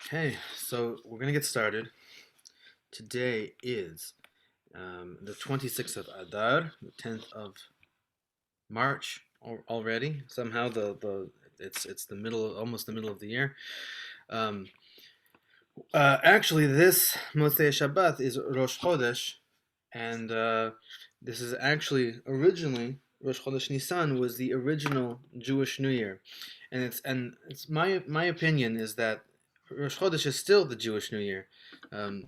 Okay, so we're gonna get started. Today is the 26th of Adar, the 10th of March already. Somehow it's the middle, almost the middle of the year. Um, Actually, this Motzei Shabbat is Rosh Chodesh, and this is actually originally Rosh Chodesh Nisan was the original Jewish New Year, and it's my opinion is that Rosh Chodesh is still the Jewish New Year. Um,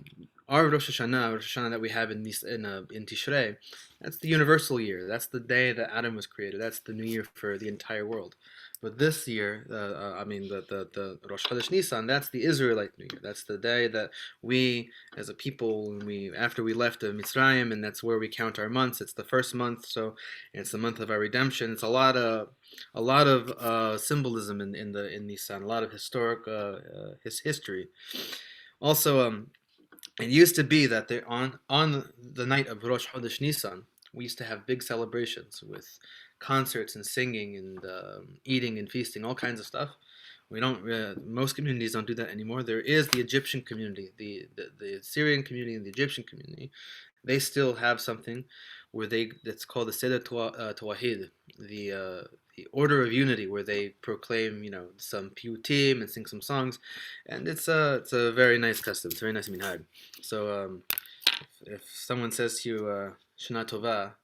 our Rosh Hashanah that we have in Tishrei, that's the universal year. That's the day that Adam was created. That's the New Year for the entire world. But this year, the Rosh Chodesh Nisan, that's the Israelite New Year. That's the day that we, as a people, after we left Mitzrayim, and that's where we count our months. It's the first month, so it's the month of our redemption. It's a lot of symbolism in Nisan, a lot of historic history. Also, it used to be that on the night of Rosh Chodesh Nisan, we used to have big celebrations with concerts and singing and eating and feasting, all kinds of stuff. We don't. Most communities don't do that anymore. There is the Egyptian community, the Syrian community, and the Egyptian community. They still have something where that's called the Seder Tawahid, the order of unity, where they proclaim, some piyutim and sing some songs, and it's a very nice custom. It's a very nice minhag. So if someone says to you Shana Tova,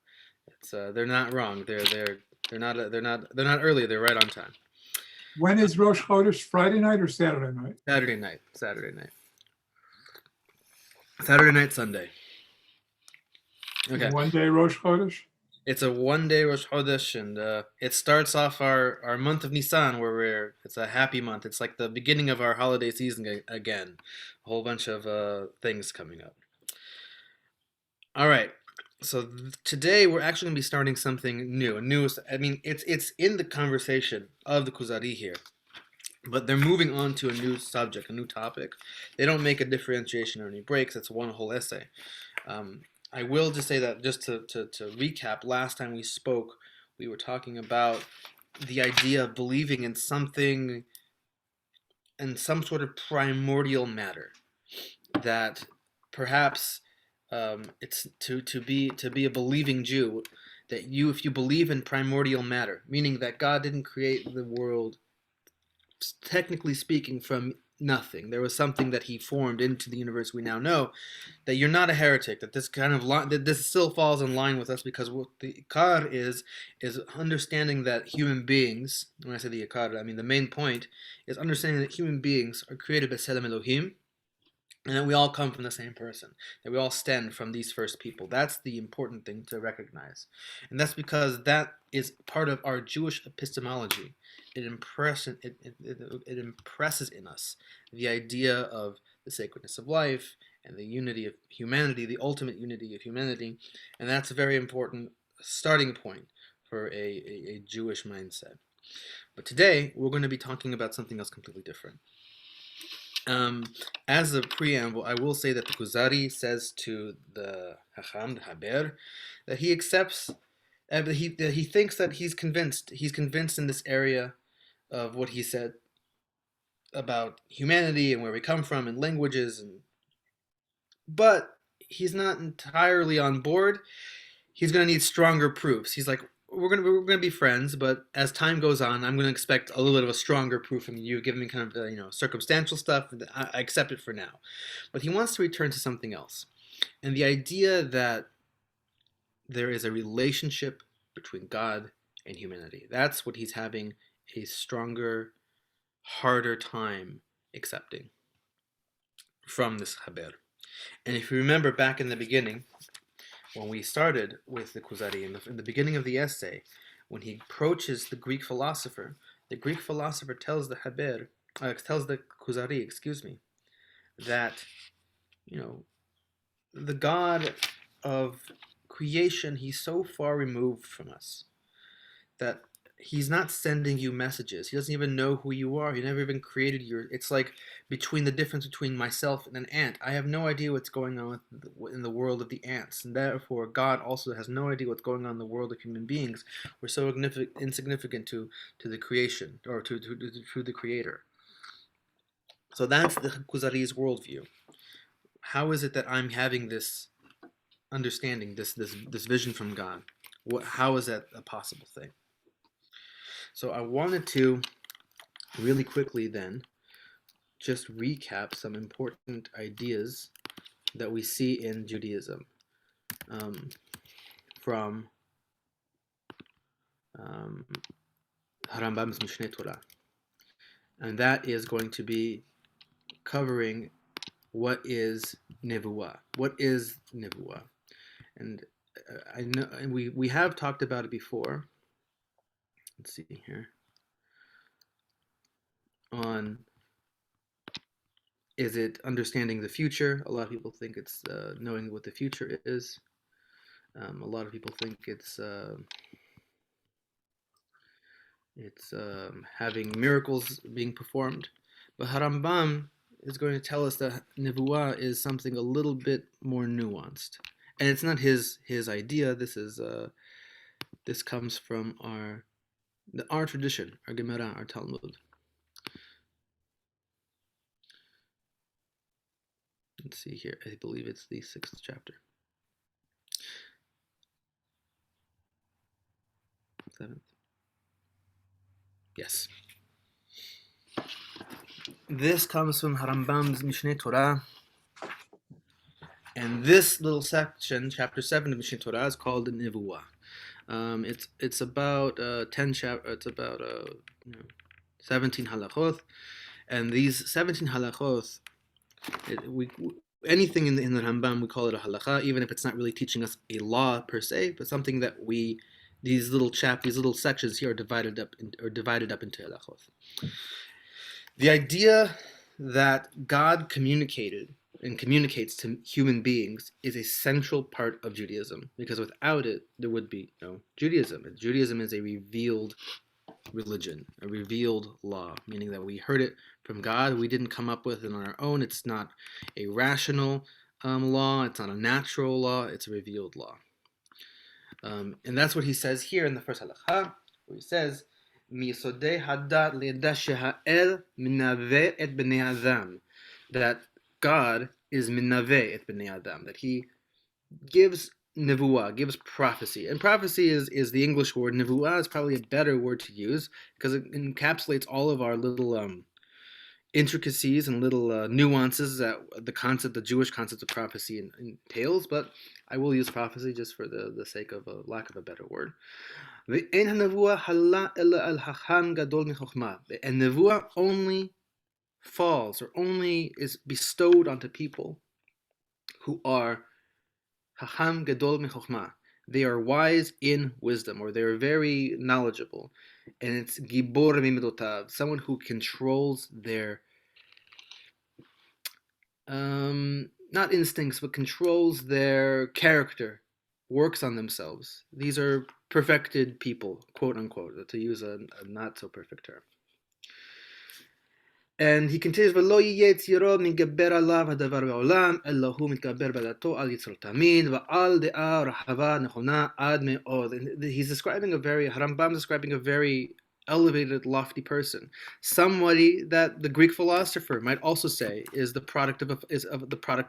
they're not wrong. They're not early. They're right on time. When is Rosh Chodesh? Friday night or Saturday night? Saturday night. Saturday night. Saturday night. Sunday. Okay. One day Rosh Chodesh? It's a 1 day Rosh Chodesh, and it starts off our month of Nisan, where it's a happy month. It's like the beginning of our holiday season again. A whole bunch of things coming up. All right. So today we're actually going to be starting something new. I mean, it's in the conversation of the Kuzari here, but they're moving on to a new subject, a new topic. They don't make a differentiation or any breaks. It's one whole essay. I will just say that just to recap, last time we spoke, we were talking about the idea of believing in something, in some sort of primordial matter that perhaps it's to be a believing Jew, that if you believe in primordial matter, meaning that God didn't create the world, technically speaking, from nothing. There was something that he formed into the universe we now know. That you're not a heretic. That this still falls in line with us, because what the ikar is understanding that human beings. When I say the ikar, I mean the main point is understanding that human beings are created by Selam Elohim, and that we all come from the same person, that we all stem from these first people. That's the important thing to recognize, and that's because that is part of our Jewish epistemology. It impresses in us the idea of the sacredness of life and the unity of humanity, the ultimate unity of humanity, and that's a very important starting point for a Jewish mindset. But today we're going to be talking about something else completely different. As a preamble, I will say that the Kuzari says to the Hacham, the Haber, that he accepts, that he thinks that he's convinced. He's convinced in this area of what he said about humanity and where we come from and languages, but he's not entirely on board. He's going to need stronger proofs. He's like, we're gonna be friends, but as time goes on, I'm gonna expect a little bit of a stronger proof from you. Give me kind of circumstantial stuff. I accept it for now, but he wants to return to something else, and the idea that there is a relationship between God and humanity. That's what he's having a stronger, harder time accepting from this Haber. And if you remember back in the beginning, when we started with the Kuzari, in the beginning of the essay, when he approaches the Greek philosopher tells the Haber, tells the Kuzari, excuse me, that the God of creation, he's so far removed from us that he's not sending you messages. He doesn't even know who you are. He never even created your. It's like between the difference between myself and an ant. I have no idea what's going on in the world of the ants, and therefore God also has no idea what's going on in the world of human beings. We're so insignificant to the creation, or to the Creator. So that's the Kuzari's worldview. How is it that I'm having this understanding, this vision from God? How is that a possible thing? So I wanted to really quickly then just recap some important ideas that we see in Judaism from Harambam's Mishneh Torah. And that is going to be covering what is Nevuah. What is Nevuah? And I know we have talked about it before. Let's see here. On is it understanding the future? A lot of people think it's knowing what the future is. A lot of people think it's having miracles being performed. But Harambam is going to tell us that Nevuah is something a little bit more nuanced. And it's not his idea. This comes from our tradition, our Gemara, our Talmud. Let's see here. I believe it's the 6th chapter. 7th. Yes. This comes from Harambam's Mishneh Torah. And this little section, chapter 7 of Mishneh Torah, is called the Nevuah. It's about 17 halachot, and these 17 halachot, anything in the Rambam, we call it a halacha, even if it's not really teaching us a law per se, but something that these little sections here are divided up into halachot. The idea that God communicated and communicates to human beings is a central part of Judaism, because without it, there would be no Judaism. Judaism is a revealed religion, a revealed law, meaning that we heard it from God. We didn't come up with it on our own. It's not a rational law. It's not a natural law. It's a revealed law. And that's what he says here in the first halakha, where he says, "Misodei hadat le'edah she'ha'el minaveh et bnei adam," that God is minaveh et bnei adam, that He gives nevuah, gives prophecy. And prophecy is the English word. Nevuah is probably a better word to use because it encapsulates all of our little intricacies and little nuances that the Jewish concept of prophecy entails. But I will use prophecy just for the sake of a lack of a better word. And nevuah only falls or only is bestowed onto people who are hacham gadol mechokhmah. They are wise in wisdom, or they are very knowledgeable. And it's gibor mimidotav, someone who controls their not instincts, but controls their character, works on themselves. These are perfected people, quote unquote, to use a not so perfect term. And he continues, "V'lo yiyeh tziro migaber alav hadavar ba'olam, elo hu mitgaber b'dato al yitzro tamid, va'al de'a rahava nechona ad me'od." Harambam is describing a very elevated, lofty person. Somebody that the Greek philosopher might also say is the product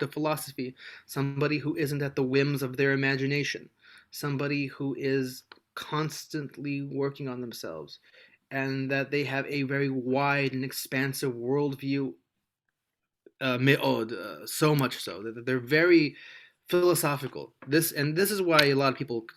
of philosophy. Somebody who isn't at the whims of their imagination. Somebody who is constantly working on themselves, and that they have a very wide and expansive worldview, me'od, so much so that they're very philosophical. This is why a lot of people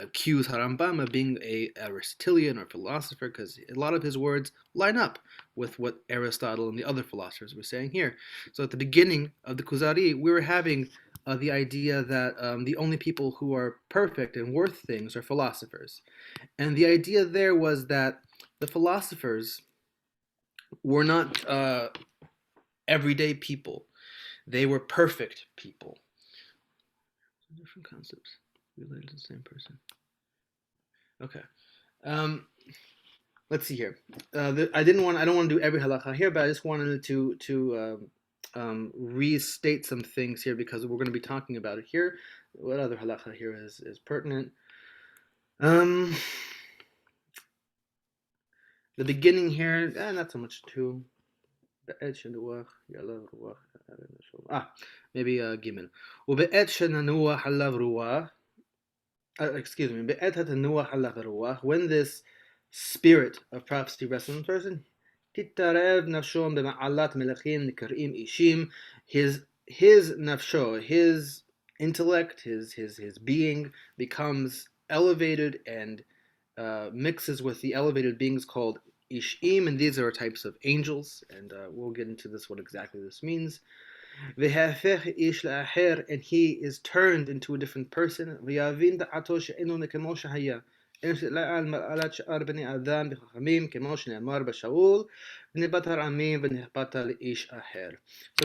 accuse Harambam of being a Aristotelian or philosopher, because a lot of his words line up with what Aristotle and the other philosophers were saying here. So at the beginning of the Kuzari, we were having the idea that the only people who are perfect and worth things are philosophers. And the idea there was that the philosophers were not everyday people. They were perfect people. Different concepts related to the same person. Okay. Let's see here. I don't want to do every halakha here, but I just wanted to restate some things here because we're going to be talking about it here. What other halakha here is pertinent? The beginning here, not so much too בעת שנוח עליו רוח. maybe ג' ובעת שננוח עליו רוח, excuse me, בעת התנוח עליו רוח, when this spirit of prophecy rests on the person, תתערב נפשו במעלת מלכים נקראים אישים, his nafsho, his intellect, his being becomes elevated and mixes with the elevated beings called ishim, and these are types of angels, and we'll get into this, what exactly this means. V'hafech ish la'acher, and he is turned into a different person. V'yavin da'ato she'enu nekemo shehaya. So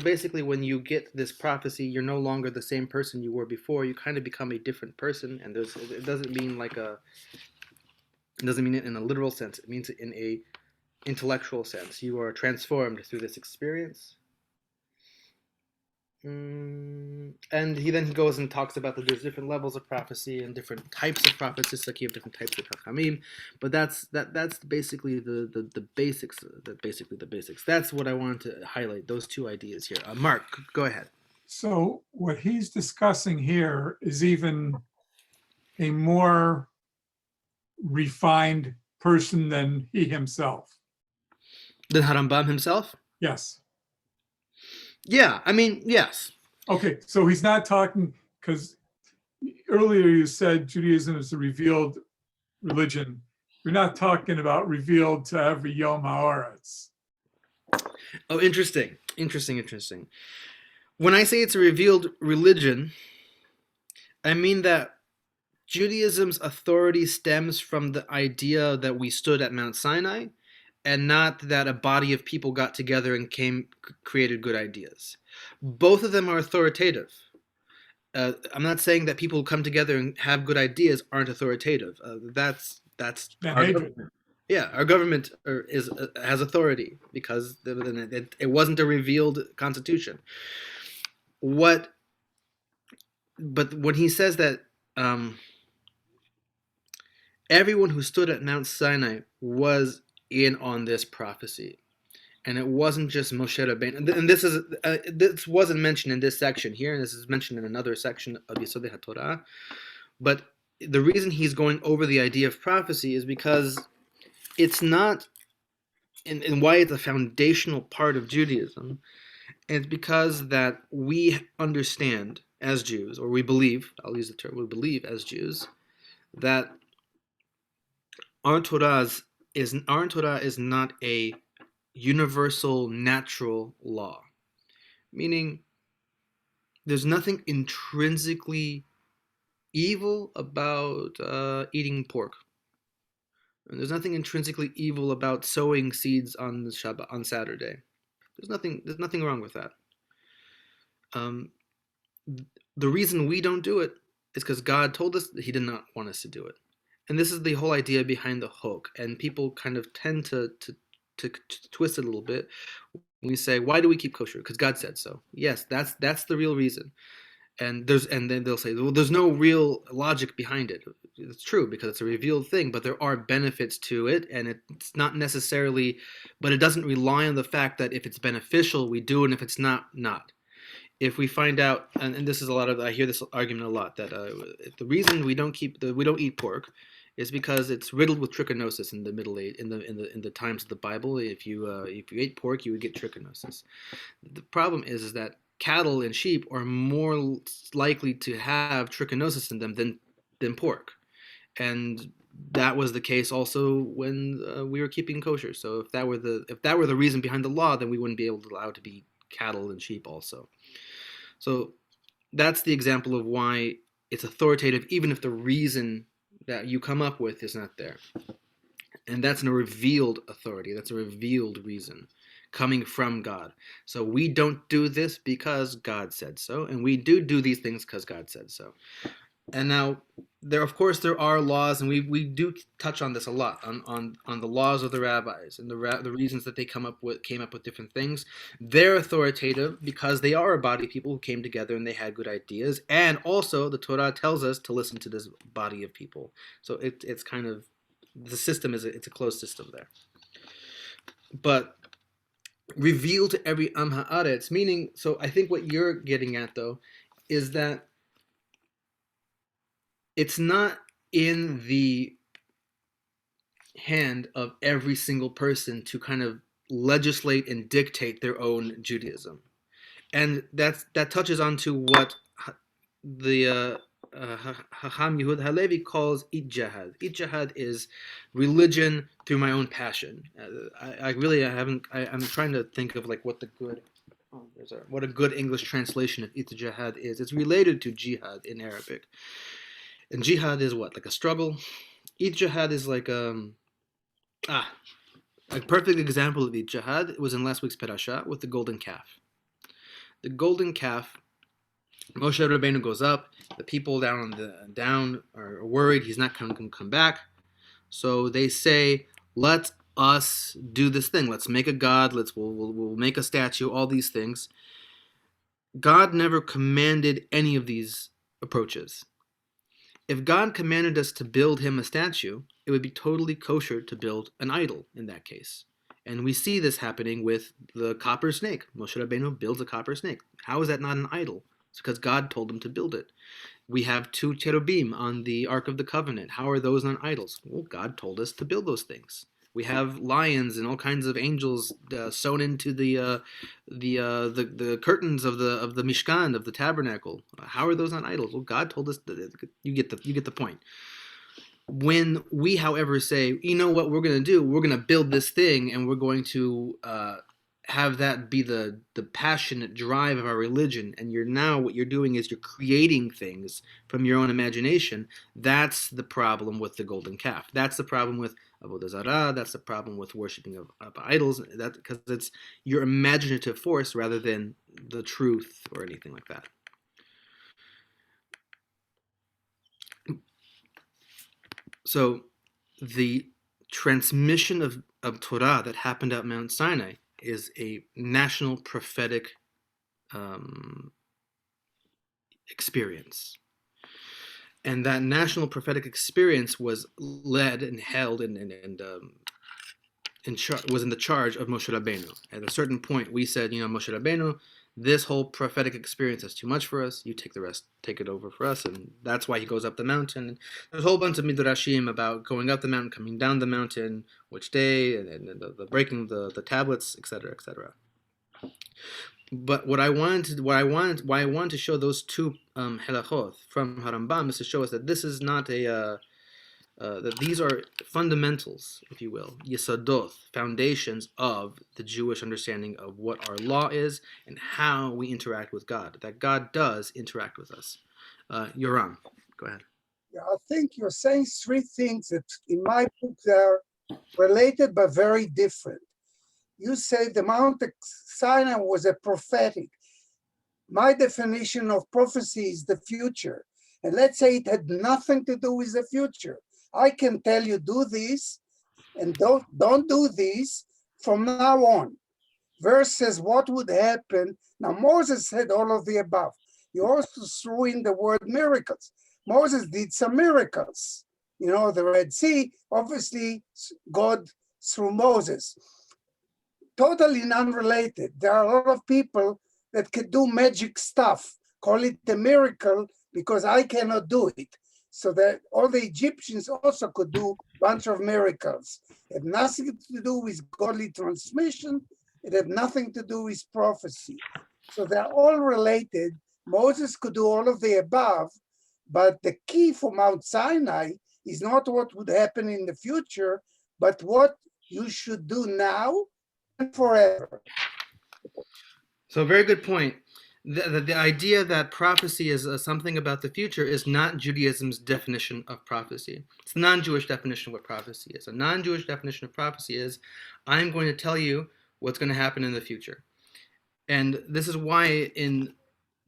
basically, when you get this prophecy, you're no longer the same person you were before. You kind of become a different person, and it doesn't mean it doesn't mean it in a literal sense. It means it in a intellectual sense. You are transformed through this experience. And he goes and talks about that there's different levels of prophecy and different types of prophecy, like you have different types of chachamim. But that's basically the basics. The basics. That's what I wanted to highlight. Those two ideas here. Mark, go ahead. So what he's discussing here is even a more refined person than he himself. Than Harambam himself? Yes. Yeah, I mean, yes. Okay, so he's not talking, because earlier you said Judaism is a revealed religion. We're not talking about revealed to every Yom HaOretz. Oh, interesting. When I say it's a revealed religion, I mean that Judaism's authority stems from the idea that we stood at Mount Sinai, and not that a body of people got together and created good ideas. Both of them are authoritative. I'm not saying that people who come together and have good ideas aren't authoritative. That's our government. Yeah, our government has authority because it wasn't a revealed constitution. But when he says that everyone who stood at Mount Sinai was in on this prophecy, and it wasn't just Moshe Rabbeinu. And this wasn't mentioned in this section here, and this is mentioned in another section of Yesodei HaTorah. But the reason he's going over the idea of prophecy is because it's not, and why it's a foundational part of Judaism. It's because that we understand as Jews, or we believe, I'll use the term, we believe as Jews, that our Torah is not a universal natural law, meaning there's nothing intrinsically evil about eating pork, and there's nothing intrinsically evil about sowing seeds on the Shabbat, on Saturday. There's nothing wrong with that. The reason we don't do it is because God told us that He did not want us to do it. And this is the whole idea behind the hok. And people kind of tend to twist it a little bit when we say, why do we keep kosher? Because God said so. Yes, that's the real reason. And then they'll say, well, there's no real logic behind it. It's true because it's a revealed thing, but there are benefits to it, and it's not necessarily, but it doesn't rely on the fact that if it's beneficial, we do, and if it's not. If we find out, and this is I hear this argument a lot, that the reason we don't eat pork is because it's riddled with trichinosis in the Middle Age, in the times of the Bible. If you ate pork, you would get trichinosis. The problem is that cattle and sheep are more likely to have trichinosis in them than pork, and that was the case also when we were keeping kosher. So if that were the reason behind the law, then we wouldn't be able to allow it to be cattle and sheep also. So that's the example of why it's authoritative, even if the reason that you come up with is not there. And that's a revealed authority. That's a revealed reason coming from God. So we don't do this because God said so, and we do these things because God said so. And now, there are laws, and we do touch on this a lot, on the laws of the rabbis and the reasons that they came up with different things. They're authoritative because they are a body of people who came together and they had good ideas, and also the Torah tells us to listen to this body of people. So it's kind of, the system it's a closed system there. But revealed to every Am Haaretz, meaning, so I think what you're getting at, though, is that it's not in the hand of every single person to kind of legislate and dictate their own Judaism. And that touches on to what the Hacham Yehud Halevi calls ijtihad. Ijtihad is religion through my own passion. I'm trying to think of like what the good what a good English translation of ijtihad is. It's related to jihad in Arabic, and jihad is what, like a struggle. Ijtihad is like a perfect example of ijtihad was in last week's parasha with the golden calf. The golden calf, Moshe Rabbeinu goes up. The people down are worried he's not going to come back. So they say, "Let us do this thing. Let's make a god. We'll make a statue. All these things." God never commanded any of these approaches. If God commanded us to build him a statue, it would be totally kosher to build an idol in that case. And we see this happening with the copper snake. Moshe Rabbeinu builds a copper snake. How is that not an idol? It's because God told him to build it. We have 2 cherubim on the Ark of the Covenant. How are those not idols? Well, God told us to build those things. We have lions and all kinds of angels sewn into the curtains of the Mishkan, of the tabernacle. How are those not idols? Well, God told us. You get the point. When we, however, say, you know what we're going to do? We're going to build this thing, and we're going to have that be the passionate drive of our religion, and what you're doing is you're creating things from your own imagination. That's the problem with the golden calf. That's the problem with Avodah Zarah. That's the problem with worshiping of idols. That because it's your imaginative force rather than the truth or anything like that. So the transmission of Torah that happened at Mount Sinai is a national prophetic experience. And that national prophetic experience was led and held and was in the charge of Moshe Rabbeinu. At a certain point, we said, Moshe Rabbeinu, this whole prophetic experience is too much for us. You take the rest, take it over for us. And that's why he goes up the mountain. There's a whole bunch of midrashim about going up the mountain, coming down the mountain, which day, and the breaking the tablets, etc., etc. But why I wanted to show those 2 halachot from Harambam is to show us that this is not that these are fundamentals, if you will, yesodot, foundations of the Jewish understanding of what our law is and how we interact with God, that God does interact with us. Yoram, go ahead. Yeah, I think you're saying 3 things that in my book they're related but very different. You say the Mount Sinai was a prophetic. My definition of prophecy is the future. And let's say it had nothing to do with the future. I can tell you do this and don't do this from now on. Versus what would happen. Now Moses said all of the above. You also threw in the word miracles. Moses did some miracles. The Red Sea, obviously God through Moses. Totally unrelated. There are a lot of people that could do magic stuff, call it a miracle because I cannot do it. So that all the Egyptians also could do a bunch of miracles. It had nothing to do with godly transmission. It had nothing to do with prophecy. So they're all related. Moses could do all of the above, but the key for Mount Sinai is not what would happen in the future, but what you should do now and forever. So very good point. The idea that prophecy is something about the future is not Judaism's definition of prophecy. It's a non-Jewish definition of what prophecy is. A non-Jewish definition of prophecy is, I'm going to tell you what's going to happen in the future. And this is why in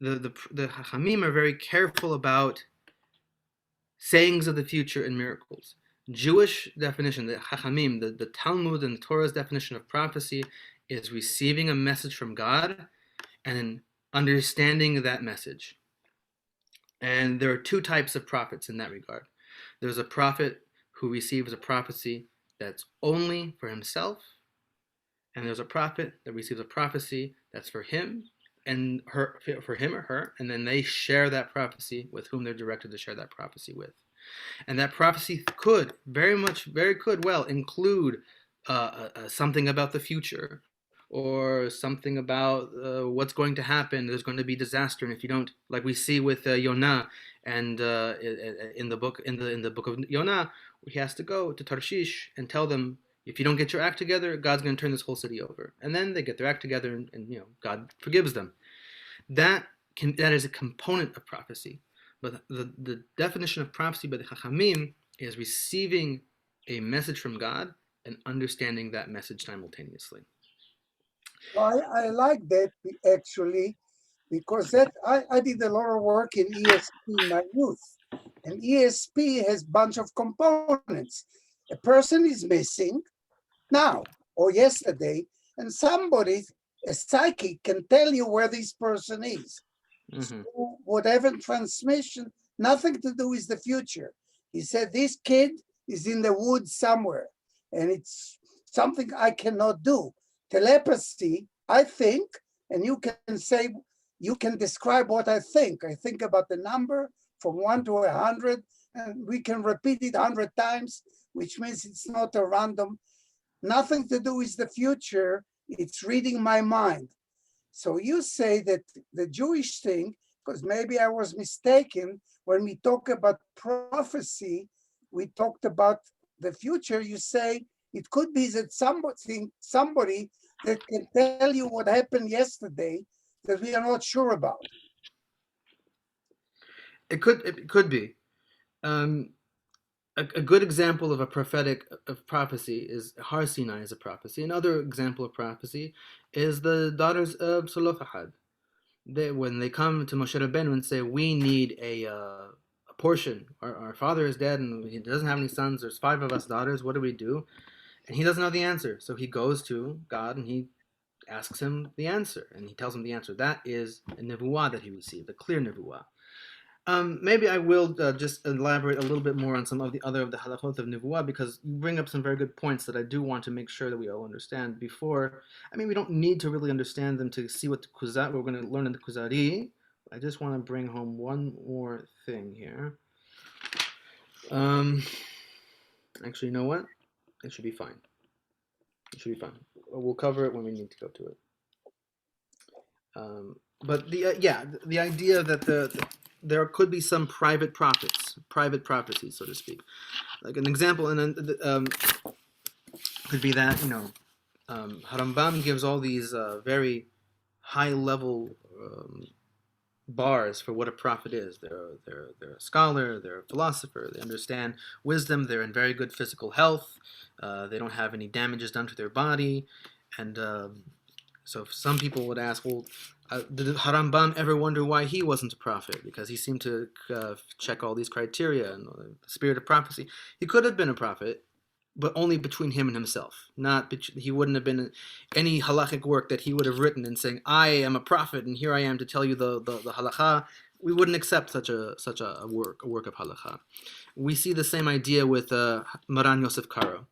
the Chachamim are very careful about sayings of the future and miracles. Jewish definition, the Chachamim, the Talmud and the Torah's definition of prophecy is receiving a message from God and understanding that message. And there are 2 types of prophets in that regard. There's a prophet who receives a prophecy that's only for himself, and there's a prophet that receives a prophecy that's for him and her, for him or her, and then they share that prophecy with whom they're directed to share that prophecy with. And that prophecy could very could well include something about the future, or something about what's going to happen. There's going to be disaster, and if you don't, like we see with Yonah, and in the book of Yonah, he has to go to Tarshish and tell them, if you don't get your act together, God's going to turn this whole city over. And then they get their act together, and God forgives them. That is a component of prophecy. But the definition of prophecy by the Chachamim is receiving a message from God and understanding that message simultaneously. Well, I like that actually, because I did a lot of work in ESP in my youth, and ESP has a bunch of components. A person is missing now or yesterday, and somebody, a psychic, can tell you where this person is. Mm-hmm. So whatever transmission, nothing to do with the future. He said this kid is in the woods somewhere, and it's something I cannot do. Telepathy, I think, and you can say, you can describe what I think. I think about the number from 1 to 100, and we can repeat it 100 times, which means it's not a random, nothing to do with the future. It's reading my mind. So you say that the Jewish thing, because maybe I was mistaken, when we talk about prophecy, we talked about the future. You say it could be that somebody that can tell you what happened yesterday that we are not sure about. It could be. A good example of a prophetic of prophecy is Har Sinai is a prophecy. Another example of prophecy is the daughters of Zelophehad. When they come to Moshe Rabbeinu and say, we need a portion. Our father is dead and he doesn't have any sons. There's 5 of us daughters. What do we do? And he doesn't know the answer. So he goes to God and he asks him the answer. And he tells him the answer. That is a nevuah that he received, a clear nevuah. Maybe I will just elaborate a little bit more on some of the other of the halachot of nevuah, because you bring up some very good points that I do want to make sure that we all understand before. I mean, we don't need to really understand them to see what the Kuzari, we're going to learn in the Kuzari. I just want to bring home one more thing here. Actually, you know what? It should be fine. It should be fine. We'll cover it when we need to go to it. But the idea that there could be some private prophecies, so to speak. Like an example, and then could be that Harambam gives all these very high level bars for what a prophet is. They're a scholar, they're a philosopher, they understand wisdom, they're in very good physical health, they don't have any damages done to their body, and so some people would ask, well, did Harambam ever wonder why he wasn't a prophet? Because he seemed to check all these criteria and the spirit of prophecy. He could have been a prophet, but only between him and himself. He wouldn't have been any halachic work that he would have written and saying, I am a prophet and here I am to tell you the halakha. We wouldn't accept such a work of halakha. We see the same idea with Maran Yosef Karo.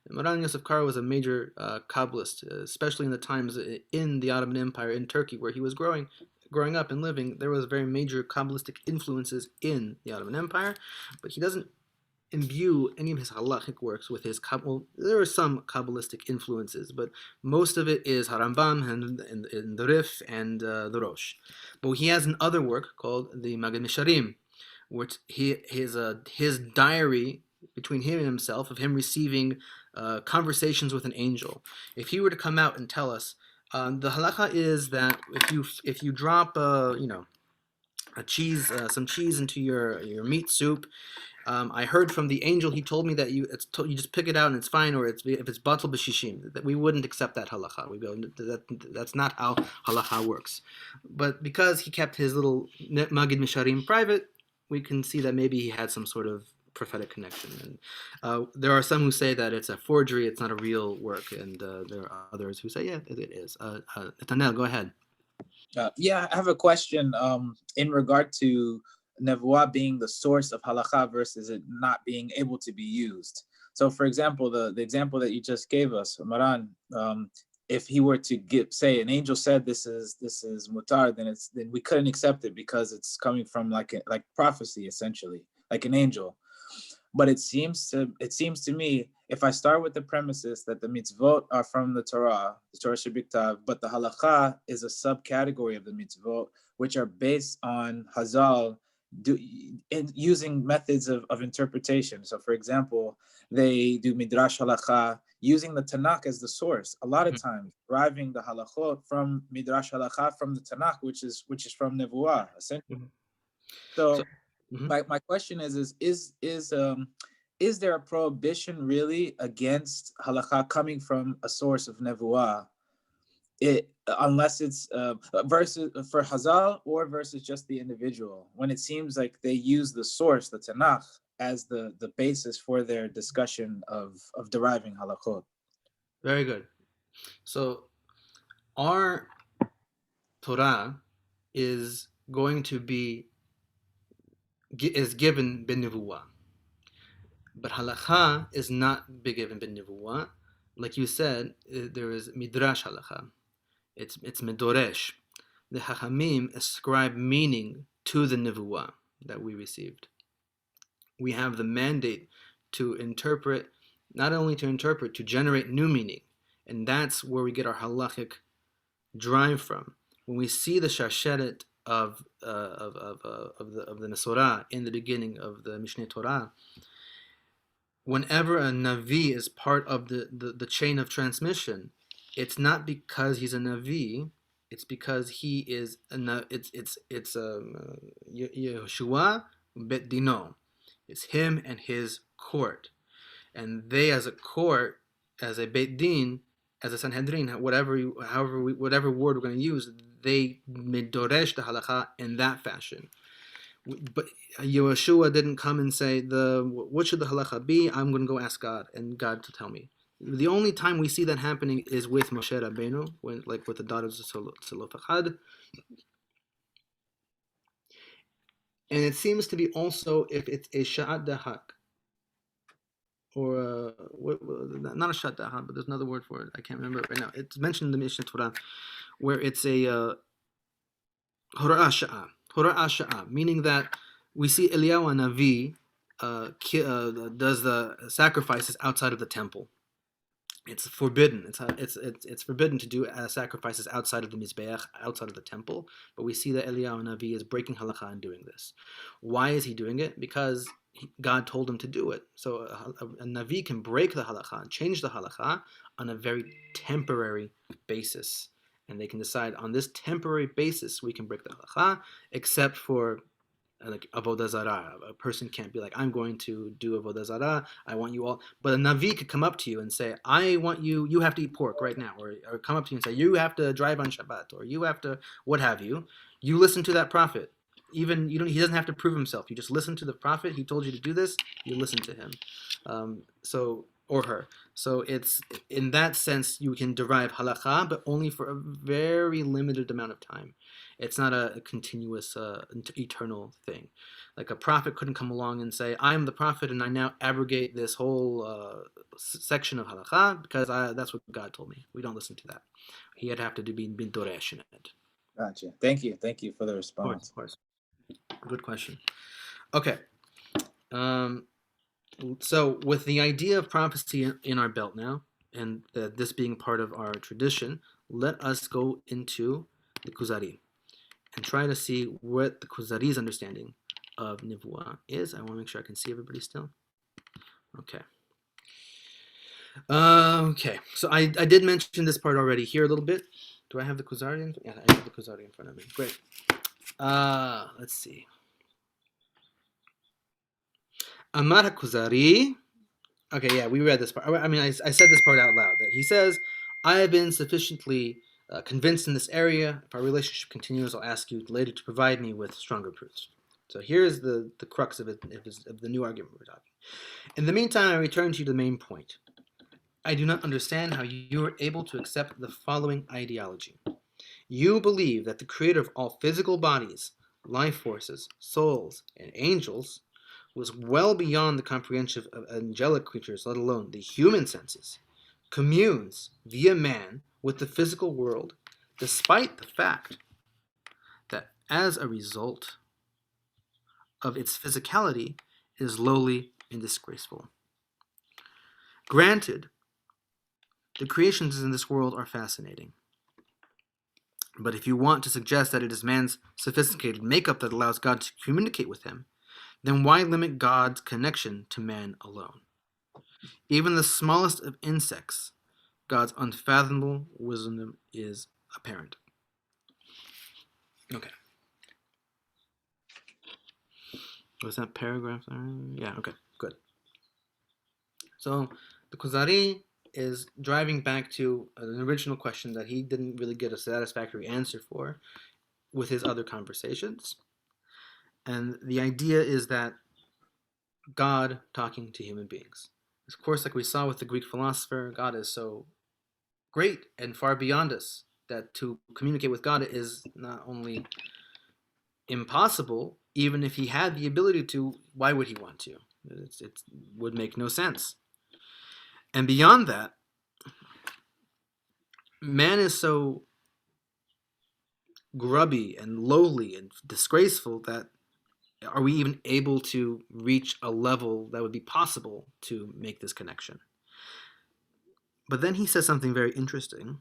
Maran Yosef Karo was a major Kabbalist, especially in the times in the Ottoman Empire in Turkey where he was growing up and living. There was very major Kabbalistic influences in the Ottoman Empire, but he doesn't imbue any of his halachic works with his well, there are some Kabbalistic influences, but most of it is Harambam and the Rif and the Rosh. But he has another work called the Magid Misharim, which his diary between him and himself of him receiving conversations with an angel. If he were to come out and tell us, the halacha is that if you drop some cheese into your meat soup, I heard from the angel, he told me that you just pick it out and it's fine, or if it's batal b'shishim, that we wouldn't accept that halacha. We go, that's not how halacha works. But because he kept his little Magid Misharim private, we can see that maybe he had some sort of prophetic connection. And there are some who say that it's a forgery, it's not a real work, and there are others who say, yeah, it is. Nathaniel, go ahead. Yeah, I have a question in regard to nevuah being the source of halakha versus it not being able to be used. So, for example, the example that you just gave us, Maran, if he were to say an angel said this is mutar, then we couldn't accept it because it's coming from like prophecy, essentially, like an angel. But it seems to me, if I start with the premises that the mitzvot are from the Torah Shebiktav, but the halacha is a subcategory of the mitzvot, which are based on Hazal, using methods of interpretation. So, for example, they do midrash halacha using the Tanakh as the source. A lot of times, deriving the halachot from midrash halacha from the Tanakh, which is from Nevuah, essentially. So my question is there a prohibition really against halacha coming from a source of Nevuah? Unless it's versus for Hazal or versus just the individual, when it seems like they use the source, the Tanakh, as the basis for their discussion of deriving halachot. Very good. So our Torah is going to be given ben nevuah, but halacha is not given ben nevuah. Like you said, there is midrash halacha. It's medoresh. The Chachamim ascribe meaning to the nevuah that we received. We have the mandate to interpret, not only to interpret, to generate new meaning, and that's where we get our halachic drive from. When we see the shasheret of the Mesorah in the beginning of the Mishneh Torah, whenever a Navi is part of the chain of transmission, it's not because he's a Navi, it's because he is it's Yehoshua Bet Dino. It's him and his court, and they as a court, as a Beit Din, as a Sanhedrin, whatever word we're going to use, they midoresh the halacha in that fashion. But Yehoshua didn't come and say, what should the halacha be? I'm going to go ask God, and God to tell me. The only time we see that happening is with Moshe Rabbeinu, with the daughters of Zelophehad. And it seems to be also if it's a sha'at dahak, or not a sha'at dahak, but there's another word for it. I can't remember it right now. It's mentioned in the Mishneh Torah, where it's a hora'ah sha'ah, meaning that we see Eliyahu Navi does the sacrifices outside of the temple. It's forbidden. It's forbidden to do sacrifices outside of the mizbeach, outside of the temple. But we see that Eliyahu Navi is breaking halacha and doing this. Why is he doing it? Because God told him to do it. So a Navi can break the halacha and change the halacha on a very temporary basis. And they can decide on this temporary basis we can break the halacha, except for like avodah zarah. A person can't be like, I'm going to do avodah zarah, I want you all. But a Navi could come up to you and say, I want you have to eat pork right now. Or come up to you and say, you have to drive on Shabbat, or you have to, what have you. You listen to that prophet. He doesn't have to prove himself. You just listen to the prophet. He told you to do this. You listen to him. Or her. So it's, in that sense, you can derive halacha, but only for a very limited amount of time. It's not a continuous, eternal thing. Like a prophet couldn't come along and say, I'm the prophet and I now abrogate this whole section of halakha because that's what God told me. We don't listen to that. He'd have to be doresh in it. Gotcha. Thank you for the response. Of course. Good question. Okay. So with the idea of prophecy in our belt now, and this being part of our tradition, let us go into the Kuzari and try to see what the Kuzari's understanding of Nivuah is. I want to make sure I can see everybody still. Okay. Okay, so I did mention this part already here a little bit. Do I have the Kuzari? Yeah, I have the Kuzari in front of me. Great. Let's see. Amar Kuzari. Okay, yeah, we read this part. I mean, I said this part out loud. That he says, I have been sufficiently convinced in this area. If our relationship continues, I'll ask you later to provide me with stronger proofs. So here's the crux of the new argument we're talking. In the meantime, I return to the main point. I do not understand how you are able to accept the following ideology. You believe that the creator of all physical bodies, life forces, souls, and angels was well beyond the comprehension of angelic creatures, let alone the human senses. communes via man with the physical world, despite the fact that as a result of its physicality is lowly and disgraceful. Granted, the creations in this world are fascinating. But if you want to suggest that it is man's sophisticated makeup that allows God to communicate with him, then why limit God's connection to man alone? Even the smallest of insects, God's unfathomable wisdom is apparent. Okay. Was that paragraph there? Yeah, okay, good. So the Kuzari is driving back to an original question that he didn't really get a satisfactory answer for with his other conversations. And the idea is that God talking to human beings. Of course, like we saw with the Greek philosopher, God is so great and far beyond us that to communicate with God is not only impossible, even if he had the ability to, why would he want to? It would make no sense. And beyond that, man is so grubby and lowly and disgraceful that are we even able to reach a level that would be possible to make this connection? But then he says something very interesting.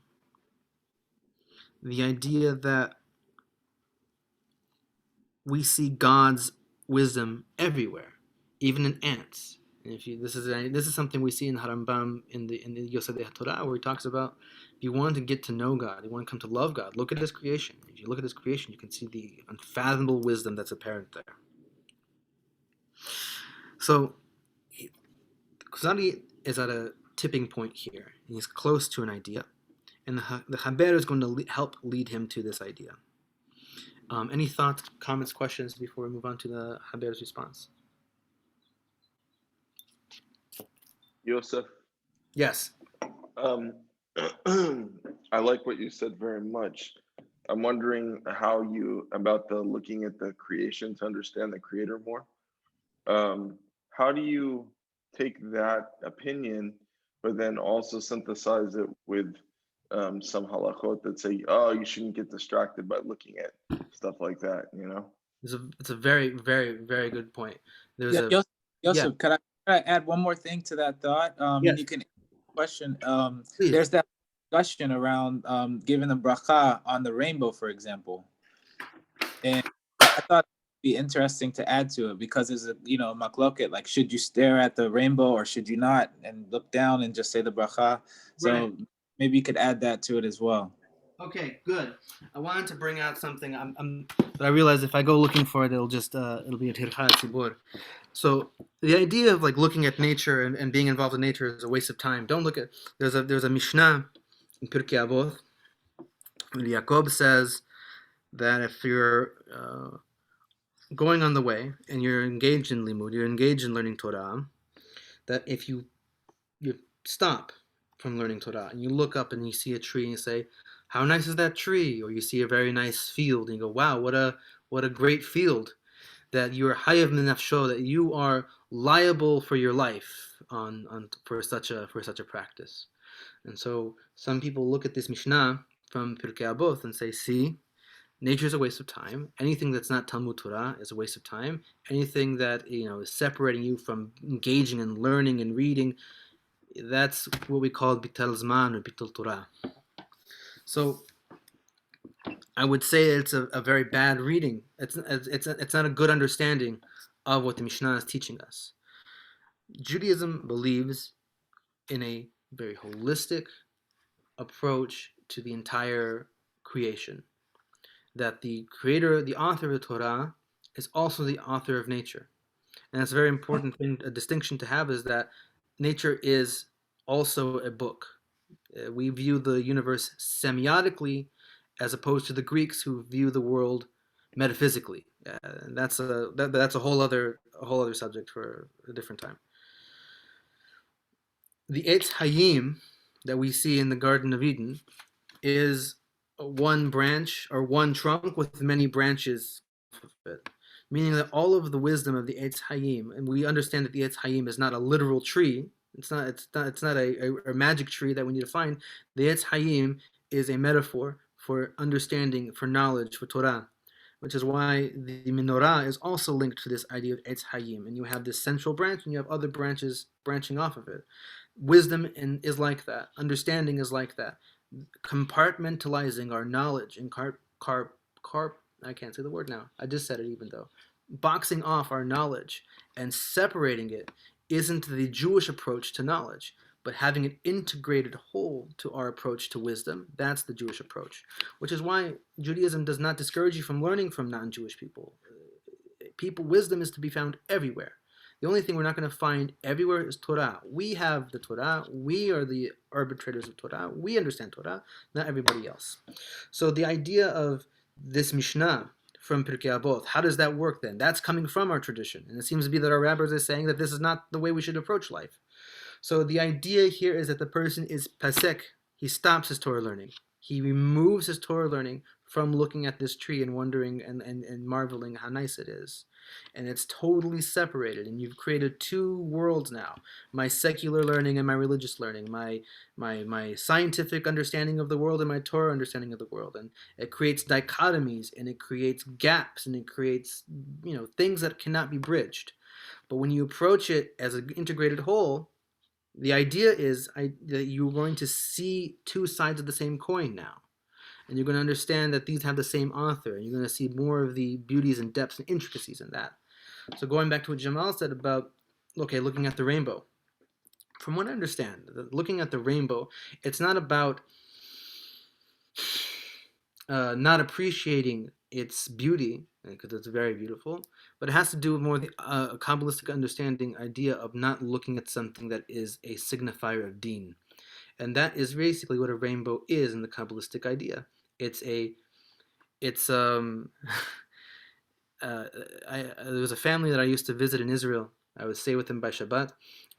The idea that we see God's wisdom everywhere, even in ants. And if you, this is something we see in Harambam in the Yosef Torah, where he talks about if you want to get to know God, you want to come to love God, look at his creation. If you look at his creation, you can see the unfathomable wisdom that's apparent there. So Kuzari is at a tipping point here. He's close to an idea, and the Haber is going to help lead him to this idea. Any thoughts, comments, questions before we move on to the Haber's response? Yosef, Yes. I like what you said very much. I'm wondering how you, about the looking at the creation to understand the creator more. How do you take that opinion, but then also synthesize it with some halachot that say, oh, you shouldn't get distracted by looking at stuff like that, you know? It's a very, very, very good point. There's Yeah, Yosef, could I add one more thing to that thought? Yes. And you can question. Please. There's that discussion around giving the bracha on the rainbow, for example. And I thought it'd be interesting to add to it because there's a makloket, like should you stare at the rainbow or should you not, and look down and just say the bracha. So Right. maybe you could add that to it as well. Okay, good. I wanted to bring out something. But I realized if I go looking for it, it'll be a tirha tzibur. So the idea of like looking at nature and being involved in nature is a waste of time. Don't look at. There's a Mishnah in Pirkei Avot. Yaakov says that if you're going on the way and you're engaged in limud, you're engaged in learning Torah, that if you stop from learning Torah and you look up and you see a tree and you say, how nice is that tree? Or you see a very nice field and you go, wow, what a great field. That you are hayav min nafsho, that you are liable for your life for such a practice. And so some people look at this Mishnah from Pirkei Avot and say, see, nature is a waste of time. Anything that's not Talmud Torah is a waste of time. Anything that is separating you from engaging and learning and reading, that's what we call bital zman or bitul Torah. So I would say it's a very bad reading. It's not a good understanding of what the Mishnah is teaching us. Judaism believes in a very holistic approach to the entire creation. That the creator, the author of the Torah, is also the author of nature. And that's a very important thing, a distinction to have, is that nature is also a book. We view the universe semiotically as opposed to the Greeks who view the world metaphysically. That's a whole other subject for a different time. The Eitz Hayim that we see in the Garden of Eden is one branch or one trunk with many branches of it, meaning that all of the wisdom of the Eitz Hayim, and we understand that the Eitz Hayim is not a literal tree, It's not a magic tree that we need to find. The Etz Hayim is a metaphor for understanding, for knowledge, for Torah, which is why the menorah is also linked to this idea of Etz Hayim. And you have this central branch, and you have other branches branching off of it. Wisdom is like that. Understanding is like that. Compartmentalizing our knowledge and I can't say the word now. I just said it even though. Boxing off our knowledge and separating it isn't the Jewish approach to knowledge, but having an integrated whole to our approach to wisdom. That's the Jewish approach, which is why Judaism does not discourage you from learning from non-Jewish people. Wisdom is to be found everywhere. The only thing we're not going to find everywhere is Torah. We have the Torah. We are the arbitrators of Torah. We understand Torah, not everybody else. So the idea of this Mishnah from Pirkei Avot, how does that work then? That's coming from our tradition. And it seems to be that our rabbis are saying that this is not the way we should approach life. So the idea here is that the person is pasek. He stops his Torah learning. He removes his Torah learning from looking at this tree and wondering and marveling how nice it is. And it's totally separated, and you've created two worlds now: my secular learning and my religious learning, my scientific understanding of the world and my Torah understanding of the world. And it creates dichotomies, and it creates gaps, and it creates things that cannot be bridged. But when you approach it as an integrated whole, the idea is that you're going to see two sides of the same coin now. And you're going to understand that these have the same author, and you're going to see more of the beauties and depths and intricacies in that. So going back to what Jamal said about, looking at the rainbow. From what I understand, looking at the rainbow, it's not about not appreciating its beauty, because it's very beautiful, but it has to do with more the Kabbalistic understanding idea of not looking at something that is a signifier of deen. And that is basically what a rainbow is in the Kabbalistic idea. There was a family that I used to visit in Israel. I would stay with them by Shabbat,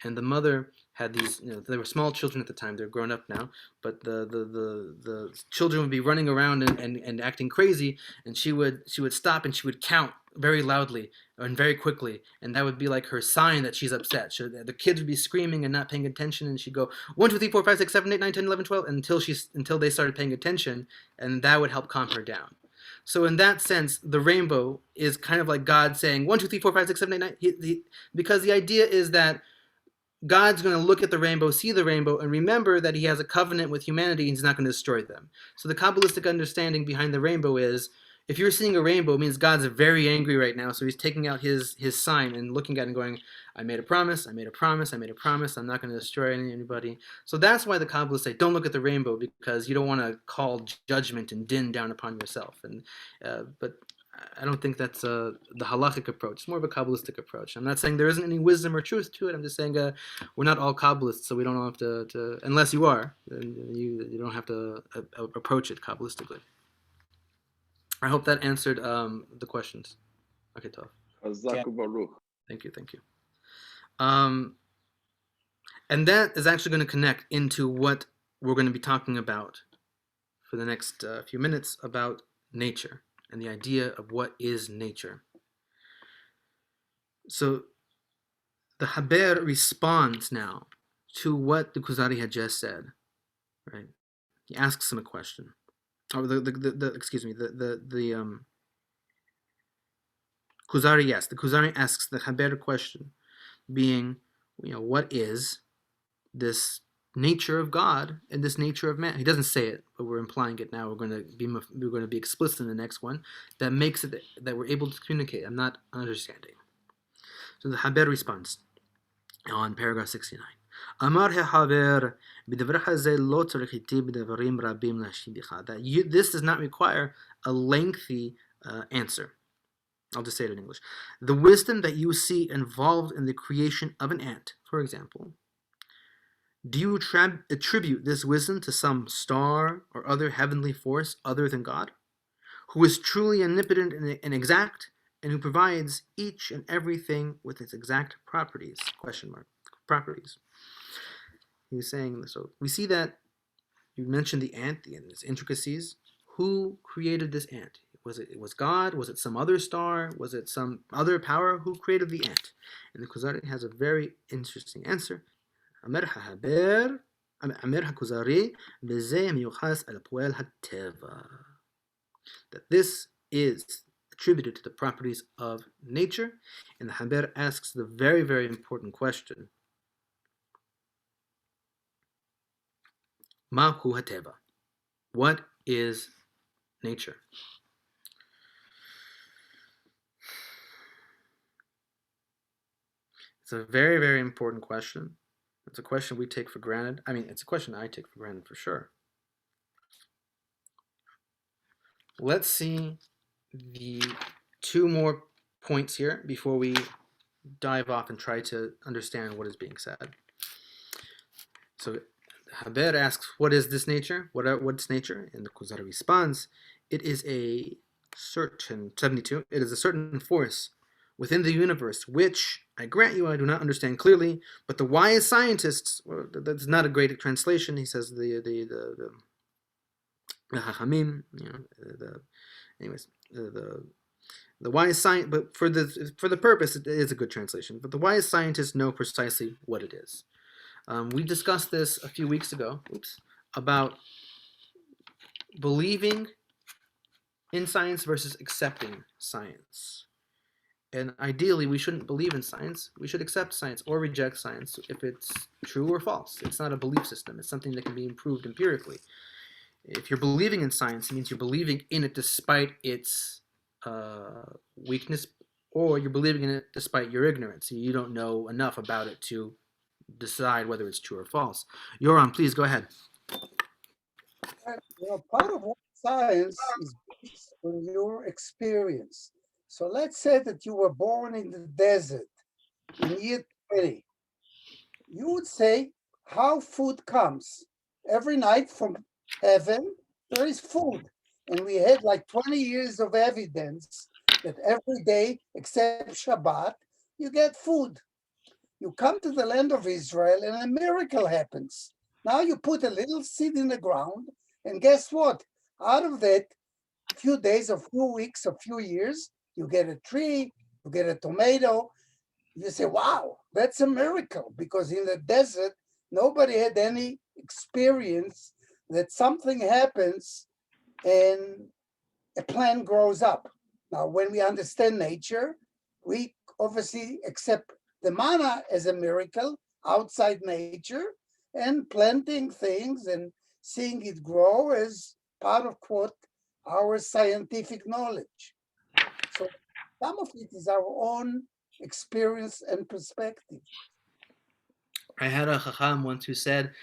and the mother had these. They were small children at the time. They're grown up now, but the children would be running around and acting crazy, and she would stop and she would count very loudly and very quickly, and that would be like her sign that she's upset. The kids would be screaming and not paying attention, and she'd go 1, 2, 3, 4, 5, 6, 7, 8, 9, 10, 11, 12 until they started paying attention, and that would help calm her down. So in that sense, the rainbow is kind of like God saying 1, 2, 3, 4, 5, 6, 7, 8, 9, because the idea is that God's going to look at the rainbow, see the rainbow, and remember that he has a covenant with humanity and he's not going to destroy them. So the Kabbalistic understanding behind the rainbow is, if you're seeing a rainbow, it means God's very angry right now, so he's taking out his sign and looking at it and going, I made a promise, I'm not going to destroy anybody. So that's why the Kabbalists say, don't look at the rainbow, because you don't want to call judgment and din down upon yourself. But I don't think that's the halachic approach. It's more of a Kabbalistic approach. I'm not saying there isn't any wisdom or truth to it. I'm just saying we're not all Kabbalists, so we don't have to unless you are, then you don't have to approach it Kabbalistically. I hope that answered the questions. Okay, Tov. Thank you. And that is actually going to connect into what we're going to be talking about for the next few minutes about nature and the idea of what is nature. So the Haber responds now to what the Kuzari had just said, right? He asks him a question. Kuzari, yes. The Kuzari asks the Haber question, being, what is this nature of God and this nature of man? He doesn't say it, but we're implying it now. We're going to be explicit in the next one. That makes it that we're able to communicate. I'm not understanding. So the Haber responds on paragraph 69. Amar haver that this does not require a lengthy answer. I'll just say it in English. The wisdom that you see involved in the creation of an ant, for example, do you attribute this wisdom to some star or other heavenly force other than God, who is truly omnipotent and exact, and who provides each and everything with its exact properties? Properties. He's saying, so we see that you mentioned the ant and its intricacies. Who created this ant? Was it God? Was it some other star? Was it some other power? Who created the ant? And the Kuzari has a very interesting answer. אמר ההבר, אמר הכוזרי, וזה מיוחס על פועל הטבע. That this is attributed to the properties of nature, and the Haber asks the very, very important question, Mahu hateva? What is nature? It's a very, very important question. It's a question we take for granted. I mean, it's a question I take for granted for sure. Let's see the two more points here before we dive off and try to understand what is being said. So Haber asks, what is this nature? What's nature? And the Kuzari responds, it is a certain, 72, it is a certain force within the universe, which, I grant you, I do not understand clearly, but the wise scientists, well, that's not a great translation, he says the Chachamim, the wise science, but for the purpose, it is a good translation. But the wise scientists know precisely what it is. We discussed this a few weeks ago. About believing in science versus accepting science. And ideally, we shouldn't believe in science. We should accept science or reject science if it's true or false. It's not a belief system. It's something that can be improved empirically. If you're believing in science, it means you're believing in it despite its weakness, or you're believing in it despite your ignorance. You don't know enough about it to decide whether it's true or false. Yoram, please go ahead. Part of what science is based on your experience. So let's say that you were born in the desert in year 20. You would say how food comes. Every night from heaven, there is food. And we had like 20 years of evidence that every day, except Shabbat, you get food. You come to the land of Israel and a miracle happens. Now you put a little seed in the ground, and guess what? Out of that, a few days, a few weeks, a few years, you get a tree, you get a tomato. You say, wow, that's a miracle, because in the desert, nobody had any experience that something happens and a plant grows up. Now, when we understand nature, we obviously accept the manna as a miracle outside nature, and planting things and seeing it grow as part of what our scientific knowledge. So some of it is our own experience and perspective. I had a Chacham once who said,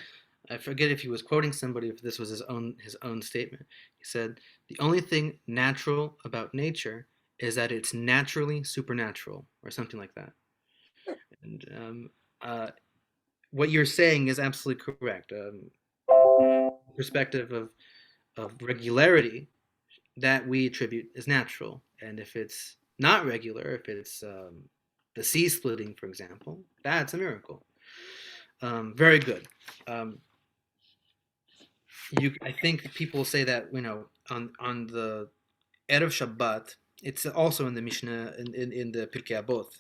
I forget if he was quoting somebody, if this was his own statement. He said, the only thing natural about nature is that it's naturally supernatural, or something like that. And what you're saying is absolutely correct. Perspective of regularity that we attribute is natural, and if it's not regular, if it's the sea splitting, for example, that's a miracle. Very good. I think people say that, on the Erev Shabbat, it's also in the Mishnah, in the Pirkei Avot.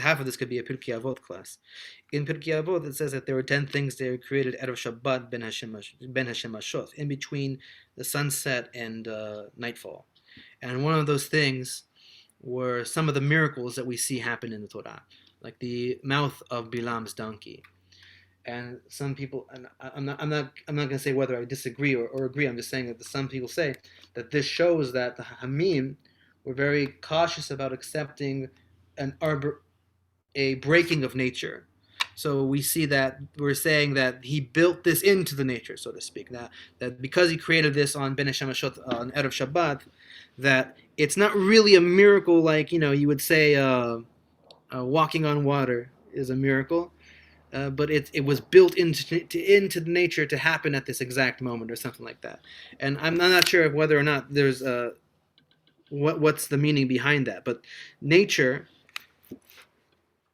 Half of this could be a Pirkei Avot class. In Pirkei Avot, it says that there were 10 things that were created Erev Shabbat ben Hashemashot, in between the sunset and nightfall. And one of those things were some of the miracles that we see happen in the Torah, like the mouth of Bilam's donkey. And some people, and I'm not going to say whether I disagree or agree. I'm just saying that some people say that this shows that the Hamim were very cautious about accepting a breaking of nature. So we see that we're saying that he built this into the nature, so to speak. That because he created this on Ben Hashemashot, on Erev Shabbat, that it's not really a miracle like, you would say walking on water is a miracle. But it was built into the nature to happen at this exact moment, or something like that. And I'm not sure of whether or not there's what's the meaning behind that. But nature,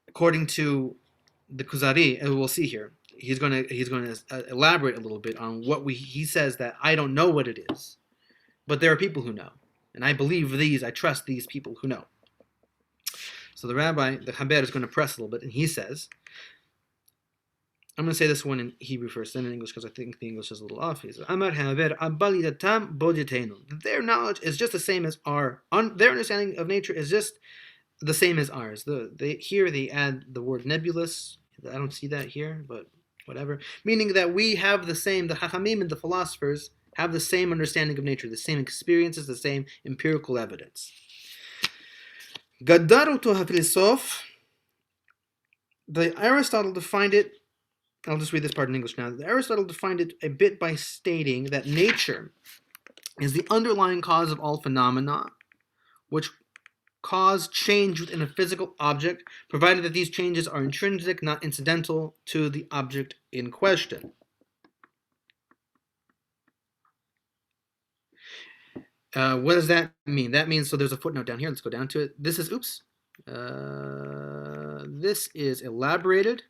according to the Kuzari, and we'll see here, he's going to elaborate a little bit on what he says that I don't know what it is, but there are people who know, and I trust these people who know. So the Haber, is going to press a little bit, and he says, I'm going to say this one in Hebrew first, then in English, because I think the English is a little off. He says, Amar haver abalidatam boditenu. Their knowledge is just the same as our. Their understanding of nature is just the same as ours. Here they add the word nebulous. I don't see that here, but whatever. Meaning that we have the same, the Chachamim and the philosophers have the same understanding of nature, the same experiences, the same empirical evidence. Gadaru to hafilosof. The Aristotle defined it. I'll just read this part in English now. Aristotle defined it a bit by stating that nature is the underlying cause of all phenomena, which cause change within a physical object, provided that these changes are intrinsic, not incidental to the object in question. What does that mean? That means, so there's a footnote down here. Let's go down to it. This is, this is elaborated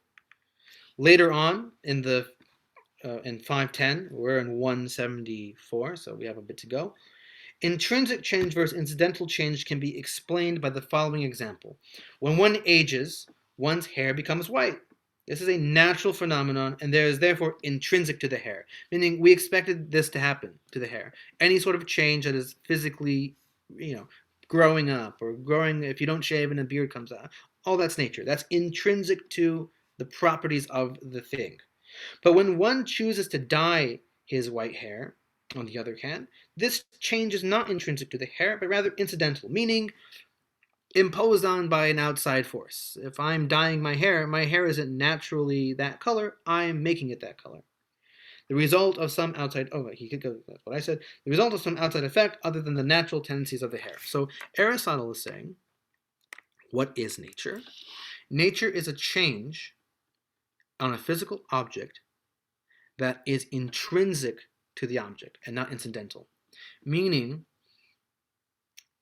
later on in the in 510. We're in 174, so we have a bit to go. Intrinsic change versus incidental change can be explained by the following example. When one ages, one's hair becomes white. This is a natural phenomenon, and there is therefore intrinsic to the hair, meaning we expected this to happen to the hair. Any sort of change that is physically, growing up or growing, if you don't shave and a beard comes out, all that's nature. That's intrinsic to the properties of the thing. But when one chooses to dye his white hair, on the other hand, this change is not intrinsic to the hair, but rather incidental, meaning imposed on by an outside force. If I'm dyeing my hair isn't naturally that color, I'm making it that color. The result of some outside, that's what I said, the result of some outside effect other than the natural tendencies of the hair. So Aristotle is saying, what is nature? Nature is a change on a physical object that is intrinsic to the object and not incidental. Meaning,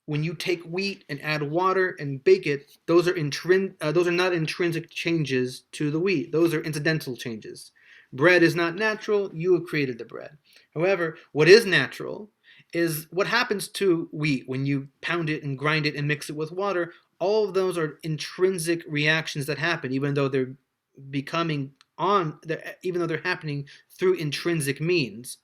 when you take wheat and add water and bake it, those are not intrinsic changes to the wheat. Those are incidental changes. Bread is not natural. You have created the bread. However, what is natural is what happens to wheat when you pound it and grind it and mix it with water. All of those are intrinsic reactions that happen, even though they're happening through intrinsic means.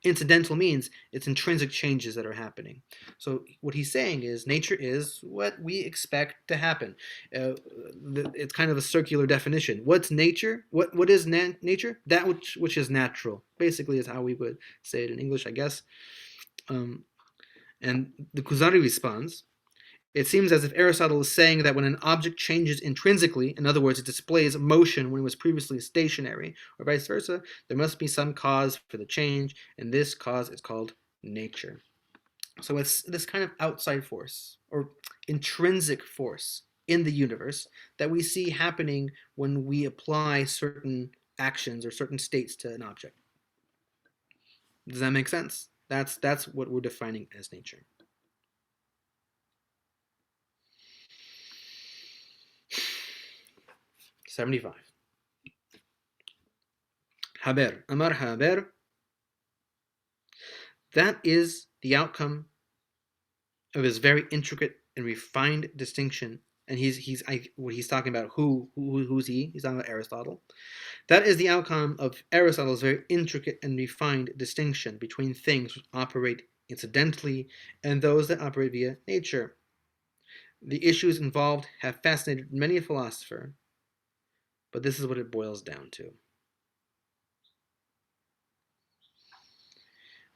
Incidental means it's intrinsic changes that are happening. So what he's saying is nature is what we expect to happen. It's kind of a circular definition. What's nature? What is nature? That which is natural, basically, is how we would say it in English, I guess. And the Kuzari responds, it seems as if Aristotle is saying that when an object changes intrinsically, in other words, it displays motion when it was previously stationary, or vice versa, there must be some cause for the change, and this cause is called nature. So it's this kind of outside force, or intrinsic force in the universe that we see happening when we apply certain actions or certain states to an object. Does that make sense? That's what we're defining as nature. '75. Haber, Amar Haber. That is the outcome of his very intricate and refined distinction. And what he's talking about, who's he? He's talking about Aristotle. That is the outcome of Aristotle's very intricate and refined distinction between things which operate incidentally and those that operate via nature. The issues involved have fascinated many a philosopher, but this is what it boils down to.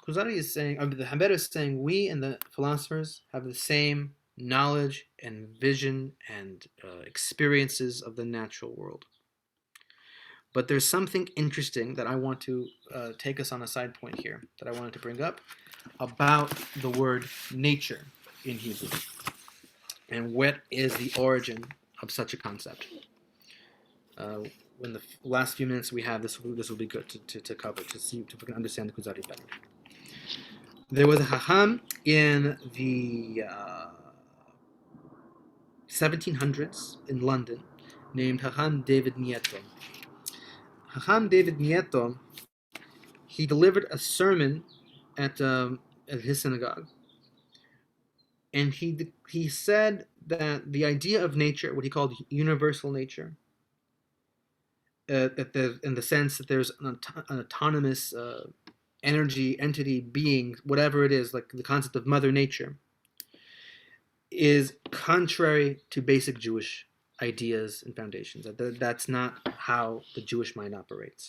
Kuzari is saying, the Haber is saying, we and the philosophers have the same knowledge and vision and experiences of the natural world. But there's something interesting that I want to take us on a side point here that I wanted to bring up about the word nature in Hebrew and what is the origin of such a concept. In the last few minutes we have, this will be good to cover, to see if we can understand the Kuzari better. There was a Chacham in the 1700s in London named Chacham David Nieto. Chacham David Nieto, he delivered a sermon at his synagogue, and he said that the idea of nature, what he called universal nature, in the sense that there's an autonomous energy, entity, being, whatever it is, like the concept of Mother Nature, is contrary to basic Jewish ideas and foundations. That's not how the Jewish mind operates.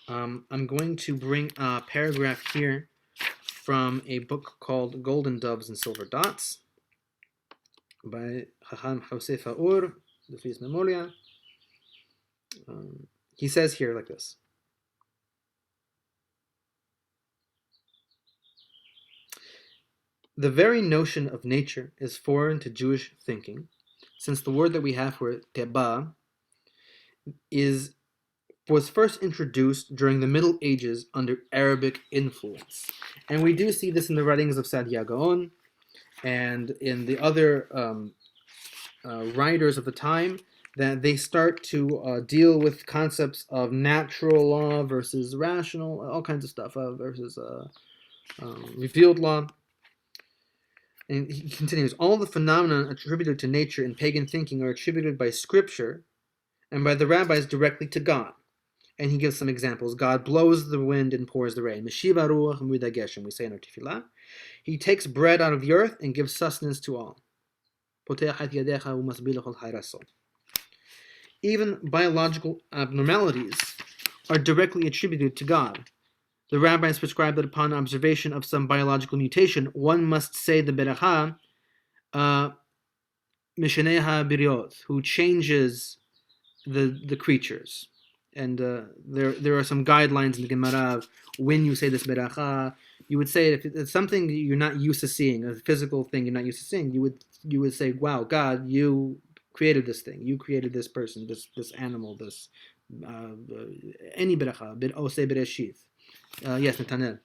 I'm going to bring a paragraph here from a book called Golden Doves and Silver Dots by Chacham Josef Haur, de Fils Memoria. He says here like this. The very notion of nature is foreign to Jewish thinking, since the word that we have for it, teba, was first introduced during the Middle Ages under Arabic influence. And we do see this in the writings of Saadia Gaon and in the other writers of the time, that they start to deal with concepts of natural law versus rational, all kinds of stuff, versus revealed law. And he continues, all the phenomena attributed to nature in pagan thinking are attributed by scripture and by the rabbis directly to God. And he gives some examples. God blows the wind and pours the rain. Meshiva ruach mudageshem, we say in our tefillah. He takes bread out of the earth and gives sustenance to all. Even biological abnormalities are directly attributed to God. The rabbis prescribe that upon observation of some biological mutation, one must say the beracha, mishaneha biriot, who changes the creatures. And there are some guidelines in the Gemara of when you say this beracha. You would say if it's something you're not used to seeing, a physical thing you're not used to seeing, you would say, "Wow, God, you created this thing. You created this person, this animal, this any beracha, oseh bereshith." Yes, Nathaniel.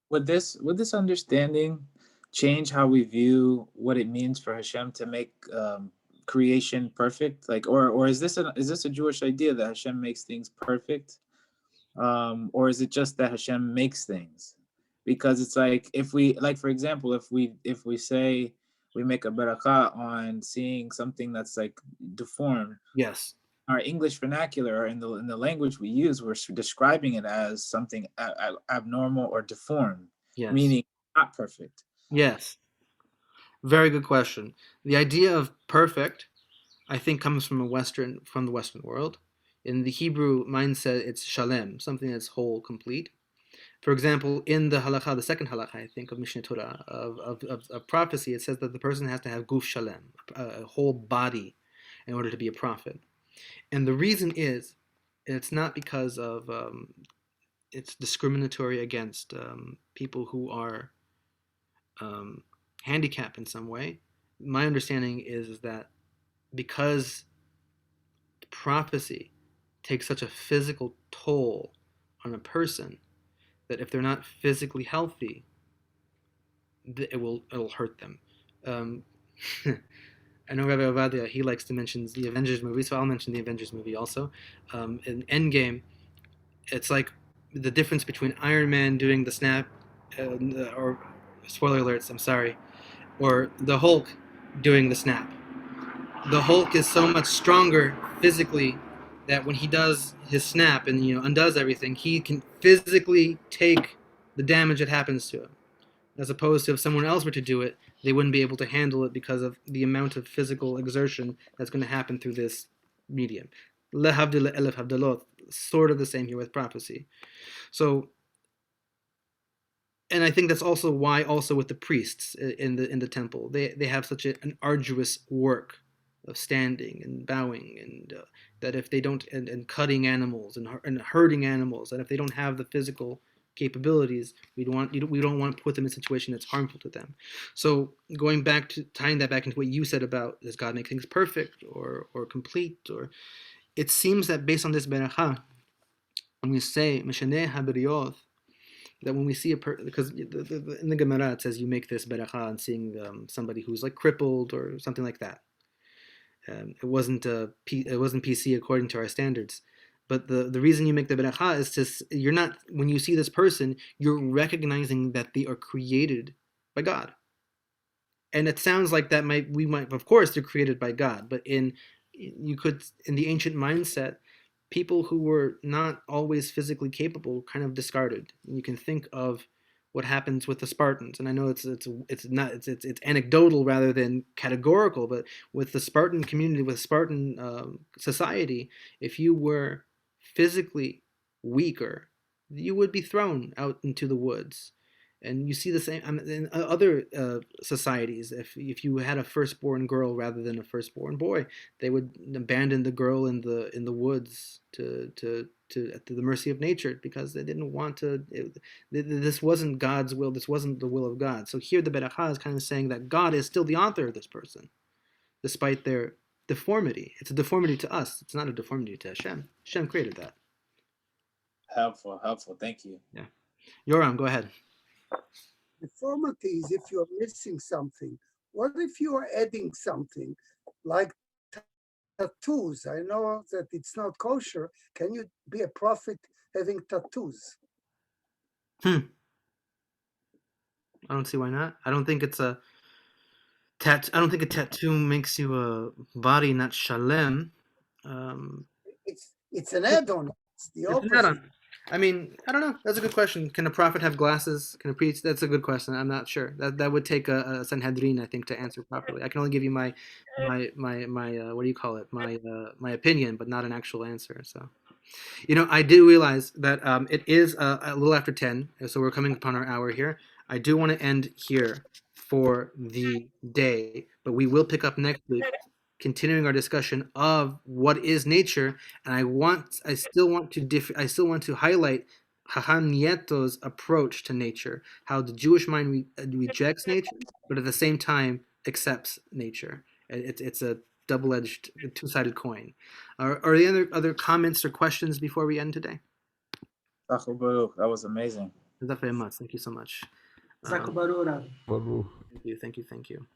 Would this understanding change how we view what it means for Hashem to make creation perfect? Like, or is this a Jewish idea that Hashem makes things perfect, or is it just that Hashem makes things? Because it's like, if we, like, for example, if we say we make a barakah on seeing something that's like deformed. Yes. Our English vernacular, in the language we use, we're describing it as something abnormal or deformed, Yes. Meaning not perfect. Yes. Very good question. The idea of perfect, I think, comes from the Western world. In the Hebrew mindset, it's shalem, something that's whole, complete. For example, in the halakha, the second halakha, I think, of Mishneh Torah, of prophecy, it says that the person has to have guf shalem, a whole body, in order to be a prophet. And the reason is, it's not because of it's discriminatory against people who are handicapped in some way. My understanding is that because prophecy takes such a physical toll on a person, that if they're not physically healthy, it'll hurt them. I know Rabbi Ovadia, he likes to mention the Avengers movie, so I'll mention the Avengers movie also. In Endgame, it's like the difference between Iron Man doing the snap, or spoiler alerts, I'm sorry, or the Hulk doing the snap. The Hulk is so much stronger physically that when he does his snap and undoes everything, he can physically take the damage that happens to him. As opposed to if someone else were to do it, they wouldn't be able to handle it because of the amount of physical exertion that's going to happen through this medium. Lehavdil elef havdalot, sort of the same here with prophecy. So, and I think that's also why, also with the priests in the temple, they have such an arduous work of standing and bowing, and that if they don't, and cutting animals and hurting animals, and if they don't have the physical capabilities, we don't want to put them in a situation that's harmful to them. So going back to tying that back into what you said about does God make things perfect or complete, or it seems that based on this beracha, when we say Mishaneh HaBeriyot, that when we see because in the Gemara it says you make this beracha on seeing somebody who's like crippled or something like that. It wasn't PC according to our standards. But the reason you make the beracha is you're not, when you see this person, you're recognizing that they are created by God. And it sounds like of course they're created by God, but in you could, in the ancient mindset, people who were not always physically capable kind of discarded. You can think of what happens with the Spartans, and I know it's anecdotal rather than categorical, but with the Spartan community, with Spartan society, if you were physically weaker, you would be thrown out into the woods. And you see the same in other societies. If you had a firstborn girl rather than a firstborn boy, they would abandon the girl in the woods to at the mercy of nature, because they didn't want to. This wasn't God's will. This wasn't the will of God. So here the Beracha is kind of saying that God is still the author of this person, despite their deformity. It's a deformity to us. It's not a deformity to Hashem. Hashem created that. Helpful. Thank you. Yeah. Yoram, go ahead. Deformity is if you're missing something. What if you are adding something like tattoos? I know that it's not kosher. Can you be a prophet having tattoos? I don't see why not. I don't think it's a I don't think a tattoo makes you a body not shalem. It's an add-on. It's the It's an opposite. add-on. I mean, I don't know. That's a good question. Can a prophet have glasses? Can a priest? That's a good question. I'm not sure. That would take a Sanhedrin, I think, to answer properly. I can only give you my what do you call it? My opinion, but not an actual answer. So, I do realize that it is a little after 10, so we're coming upon our hour here. I do want to end here for the day, but we will pick up next week, continuing our discussion of what is nature. And I still want to highlight Chacham Nieto's approach to nature, how the Jewish mind rejects nature, but at the same time accepts nature. It's a double-edged, two-sided coin. Are there other comments or questions before we end today? That was amazing. Thank you so much. Zakbarura. Thank you.